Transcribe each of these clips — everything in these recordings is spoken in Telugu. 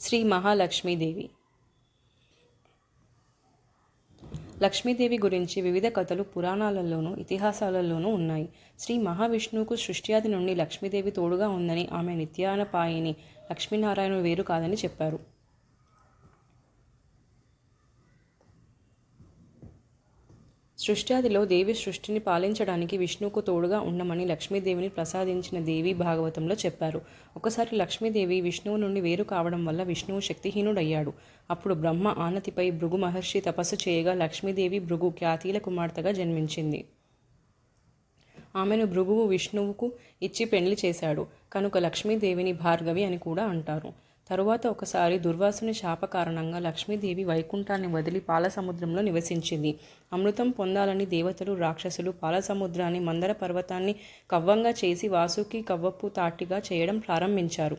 శ్రీ మహాలక్ష్మీదేవి. లక్ష్మీదేవి గురించి వివిధ కథలు పురాణాలలోనూ ఇతిహాసాలలోనూ ఉన్నాయి. శ్రీ మహావిష్ణువుకు సృష్ట్యాది నుండి లక్ష్మీదేవి తోడుగా ఉందని, ఆమె నిత్యానపాయిని, లక్ష్మీనారాయణుడు వేరు కాదని చెప్పారు. సృష్ట్యాదిలో దేవి సృష్టిని పాలించడానికి విష్ణువుకు తోడుగా ఉండమని లక్ష్మీదేవిని ప్రసాదించిన దేవి భాగవతంలో చెప్పారు. ఒకసారి లక్ష్మీదేవి విష్ణువు నుండి వేరు కావడం వల్ల విష్ణువు శక్తిహీనుడయ్యాడు. అప్పుడు బ్రహ్మ ఆనతిపై భృగు మహర్షి తపస్సు చేయగా లక్ష్మీదేవి భృగు ఖ్యాతీల కుమార్తెగా జన్మించింది. ఆమెను భృగువు విష్ణువుకు ఇచ్చి పెండ్లి చేశాడు కనుక లక్ష్మీదేవిని భార్గవి అని కూడా అంటారు. తరువాత ఒకసారి దుర్వాసుని శాప కారణంగా లక్ష్మీదేవి వైకుంఠాన్ని వదిలి పాలసముద్రంలో నివసించింది. అమృతం పొందాలని దేవతలు, రాక్షసులు పాలసముద్రాన్ని, మందర పర్వతాన్ని కవ్వంగా చేసి వాసుకి కవ్వపు తాటిగా చేయడం ప్రారంభించారు.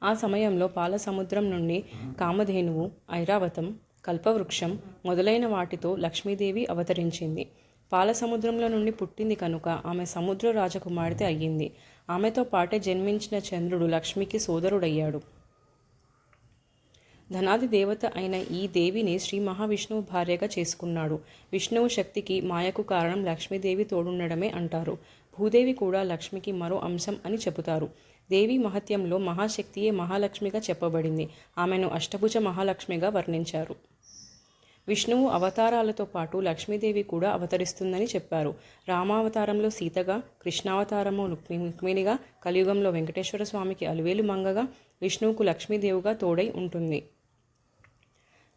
ఆ సమయంలో పాలసముద్రం నుండి కామధేనువు, ఐరావతం, కల్పవృక్షం మొదలైన వాటితో లక్ష్మీదేవి అవతరించింది. పాలసముద్రంలో నుండి పుట్టింది కనుక ఆమె సముద్ర రాజకుమార్తె అయ్యింది. ఆమెతో పాటే జన్మించిన చంద్రుడు లక్ష్మికి సోదరుడయ్యాడు. ధనాది దేవత అయిన ఈ దేవిని శ్రీ మహావిష్ణువు భార్యగా చేసుకున్నాడు. విష్ణువు శక్తికి, మాయకు కారణం లక్ష్మీదేవి తోడుండడమే అంటారు. భూదేవి కూడా లక్ష్మికి మరో అంశం అని చెబుతారు. దేవి మహత్యంలో మహాశక్తియే మహాలక్ష్మిగా చెప్పబడింది. ఆమెను అష్టభుజ మహాలక్ష్మిగా వర్ణించారు. విష్ణువు అవతారాలతో పాటు లక్ష్మీదేవి కూడా అవతరిస్తుందని చెప్పారు. రామావతారంలో సీతగా, కృష్ణావతారంలో రుక్మిణిగా, కలియుగంలో వెంకటేశ్వర స్వామికి అలివేలు మంగగా, విష్ణువుకు లక్ష్మీదేవిగా తోడై ఉంటుంది.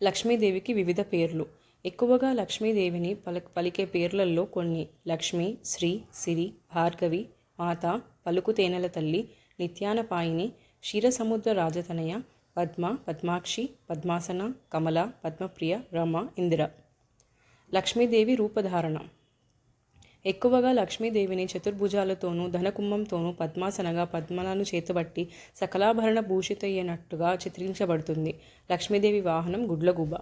లక్ష్మీదేవికి వివిధ పేర్లు. ఎక్కువగా లక్ష్మీదేవిని పలికే పేర్లలో కొన్ని: లక్ష్మి, శ్రీ, సిరి, భార్గవి, మాత, పలుకు తేనెల తల్లి, నిత్యానపాయిని, క్షీరసముద్ర రాజతనయ, పద్మ, పద్మాక్షి, పద్మాసన, కమల, పద్మప్రియ, రమ, ఇందిర. లక్ష్మీదేవి రూపధారణ. ఎక్కువగా లక్ష్మీదేవిని చతుర్భుజాలతోనూ ధనకుంభంతోనూ పద్మాసనగా, పద్మలను చేతబట్టి సకలాభరణ భూషితయ్యనట్టుగా చిత్రించబడుతుంది. లక్ష్మీదేవి వాహనం గుడ్లగూబ.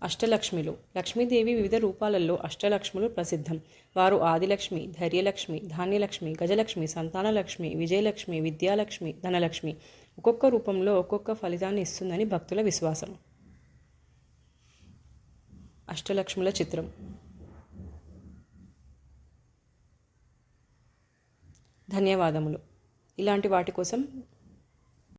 అష్టలక్ష్మిలు. లక్ష్మీదేవి వివిధ రూపాలలో అష్టలక్ష్ములు ప్రసిద్ధం. వారు ఆదిలక్ష్మి, ధైర్యలక్ష్మి, ధాన్యలక్ష్మి, గజలక్ష్మి, సంతానలక్ష్మి, విజయలక్ష్మి, విద్యాలక్ష్మి, ధనలక్ష్మి. ఒక్కొక్క రూపంలో ఒక్కొక్క ఫలితాన్ని ఇస్తుందని భక్తుల విశ్వాసం. అష్టలక్ష్ముల చిత్రం. ధన్యవాదములు. ఇలాంటి వాటి కోసం